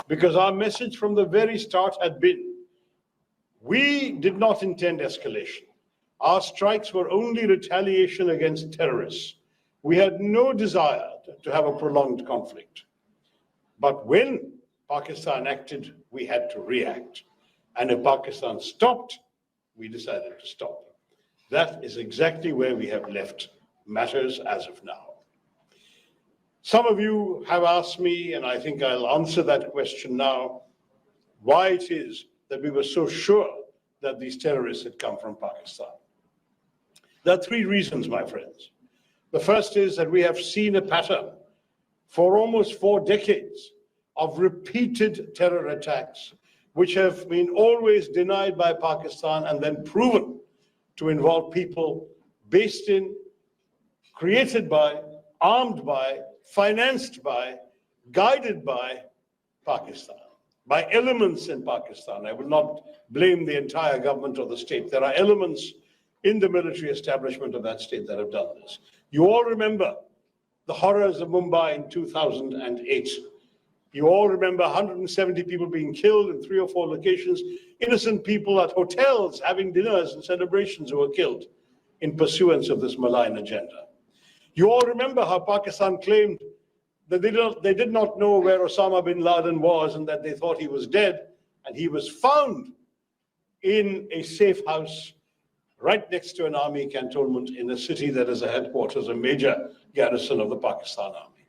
because our message from the very start had been, we did not intend escalation. Our strikes were only retaliation against terrorists. We had no desire to have a prolonged conflict. But when Pakistan acted, we had to react. And if Pakistan stopped, we decided to stop. That is exactly where we have left matters as of now. Some of you have asked me, and I think I'll answer that question now, why it is that we were so sure that these terrorists had come from Pakistan. There are three reasons, my friends. The first is that we have seen a pattern for almost 4 decades of repeated terror attacks, which have been always denied by Pakistan and then proven to involve people based in, created by, armed by, financed by, guided by Pakistan, by elements in Pakistan. I will not blame the entire government or the state. There are elements in the military establishment of that state that have done this. You all remember the horrors of Mumbai in 2008. You all remember 170 people being killed in 3 or 4 locations, innocent people at hotels having dinners and celebrations who were killed in pursuance of this malign agenda. You all remember how Pakistan claimed that they did not know where Osama bin Laden was and that they thought he was dead, and he was found in a safe house right next to an army cantonment in a city that is a headquarters, a major garrison of the Pakistan army.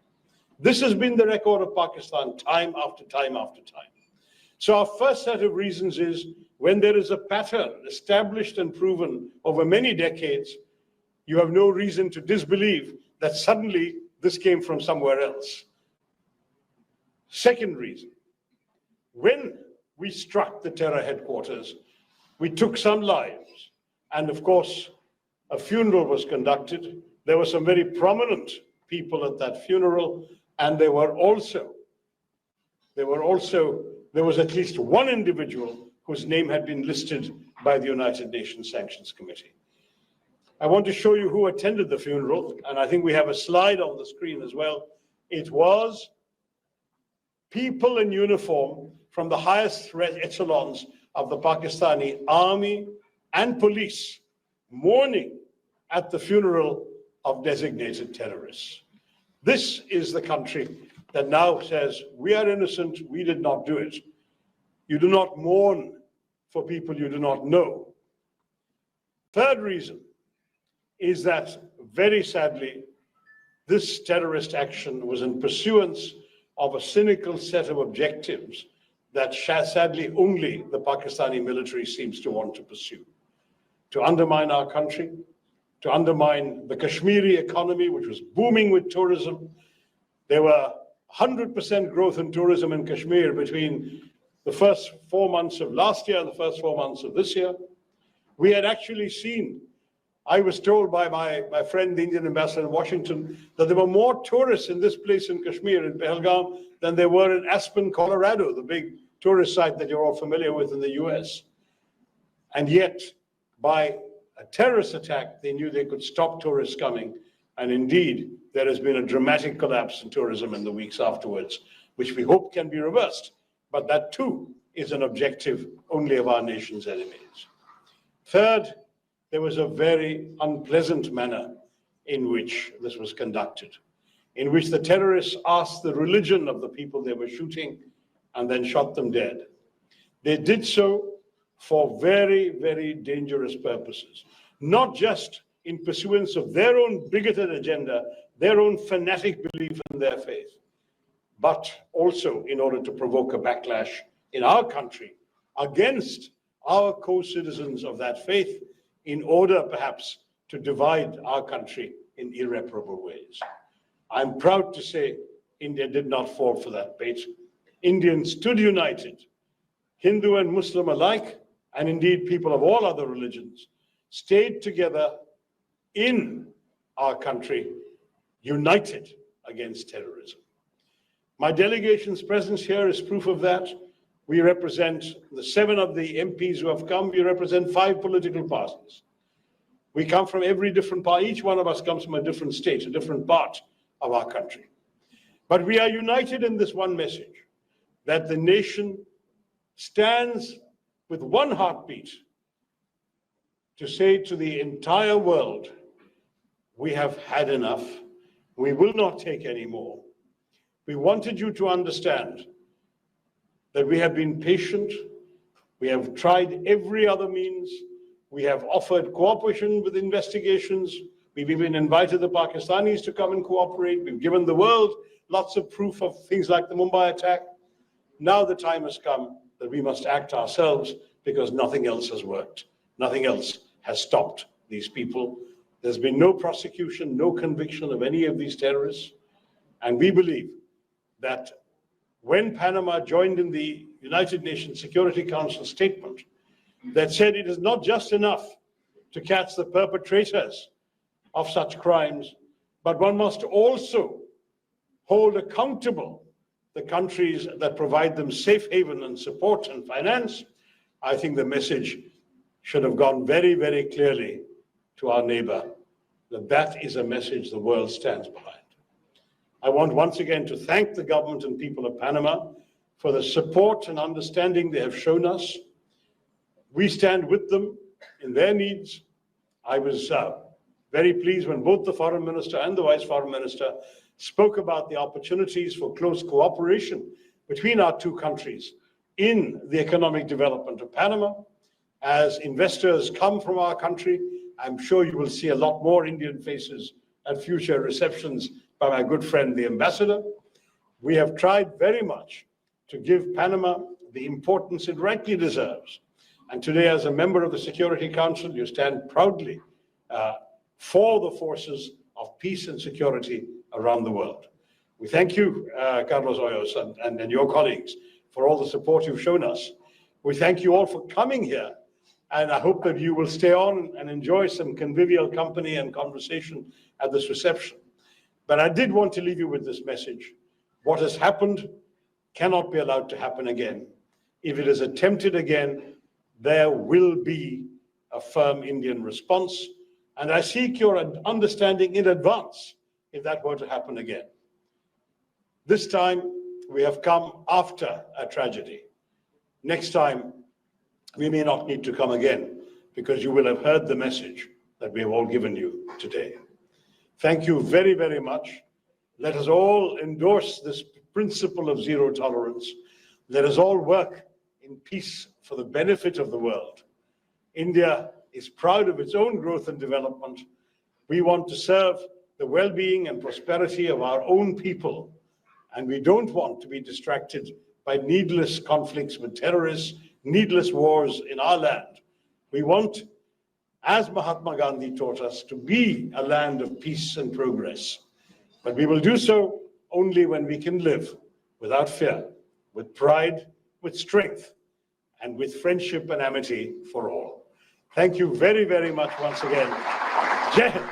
This has been the record of Pakistan time after time after time. So our first set of reasons is when there is a pattern established and proven over many decades, you have no reason to disbelieve that suddenly this came from somewhere else. Second reason, when we struck the terror headquarters, we took some lives. And of course, a funeral was conducted. There were some very prominent people at that funeral, and there was at least one individual whose name had been listed by the United Nations Sanctions Committee. I want to show you who attended the funeral, and I think we have a slide on the screen as well. It was people in uniform from the highest echelons of the Pakistani army and police mourning at the funeral of designated terrorists. This is the country that now says, we are innocent, we did not do it. You do not mourn for people you do not know. Third reason is that, very sadly, this terrorist action was in pursuance of a cynical set of objectives that sadly only the Pakistani military seems to want to pursue. To undermine our country, to undermine the Kashmiri economy, which was booming with tourism. There were 100% growth in tourism in Kashmir between the first 4 months of last year and the first 4 months of this year. We had actually seen, I was told by my friend, the Indian ambassador in Washington, that there were more tourists in this place in Kashmir, in Pahalgam, than there were in Aspen, Colorado, the big tourist site that you're all familiar with in the US. And yet, by a terrorist attack, they knew they could stop tourists coming. And indeed, there has been a dramatic collapse in tourism in the weeks afterwards, which we hope can be reversed. But that too is an objective only of our nation's enemies. Third, there was a very unpleasant manner in which this was conducted, in which the terrorists asked the religion of the people they were shooting and then shot them dead. They did so for very, very dangerous purposes, not just in pursuance of their own bigoted agenda, their own fanatic belief in their faith, but also in order to provoke a backlash in our country against our co-citizens of that faith, in order perhaps to divide our country in irreparable ways. I'm proud to say India did not fall for that bait. Indians stood united, Hindu and Muslim alike, and indeed people of all other religions, stayed together in our country, united against terrorism. My delegation's presence here is proof of that. We represent the 7 of the MPs who have come. We represent 5 political parties. We come from every different part. Each one of us comes from a different state, a different part of our country. But we are united in this one message. that the nation stands with one heartbeat to say to the entire world, we have had enough. We will not take any more. We wanted you to understand that we have been patient. We have tried every other means. We have offered cooperation with investigations. We've even invited the Pakistanis to come and cooperate. We've given the world lots of proof of things like the Mumbai attack. Now the time has come that we must act ourselves, because nothing else has worked. Nothing else has stopped these people. There's been no prosecution, no conviction of any of these terrorists. And we believe that when Panama joined in the United Nations Security Council statement that said it is not just enough to catch the perpetrators of such crimes, but one must also hold accountable the countries that provide them safe haven and support and finance, I think the message should have gone very, very clearly to our neighbor that that is a message the world stands behind. I want once again to thank the government and people of Panama for the support and understanding they have shown us. We stand with them in their needs. I was very pleased when both the Foreign Minister and the Vice Foreign Minister spoke about the opportunities for close cooperation between our two countries in the economic development of Panama. As investors come from our country, I'm sure you will see a lot more Indian faces at future receptions by my good friend, the ambassador. We have tried very much to give Panama the importance it rightly deserves. And today, as a member of the Security Council, you stand proudly for the forces of peace and security around the world. We thank you, Carlos Hoyos, and your colleagues for all the support you've shown us. We thank you all for coming here, and I hope that you will stay on and enjoy some convivial company and conversation at this reception. But I did want to leave you with this message. What has happened cannot be allowed to happen again. If it is attempted again, there will be a firm Indian response. And I seek your understanding in advance if that were to happen again. This time, we have come after a tragedy. Next time, we may not need to come again, because you will have heard the message that we have all given you today. Thank you very, very much. Let us all endorse this principle of zero tolerance. Let us all work in peace for the benefit of the world. India is proud of its own growth and development. We want to serve the well-being and prosperity of our own people, and we don't want to be distracted by needless conflicts with terrorists, needless wars in our land. We want, as Mahatma Gandhi taught us, to be a land of peace and progress. But we will do so only when we can live without fear, with pride, with strength, and with friendship and amity for all. Thank you very, very much once again. Jai Hind.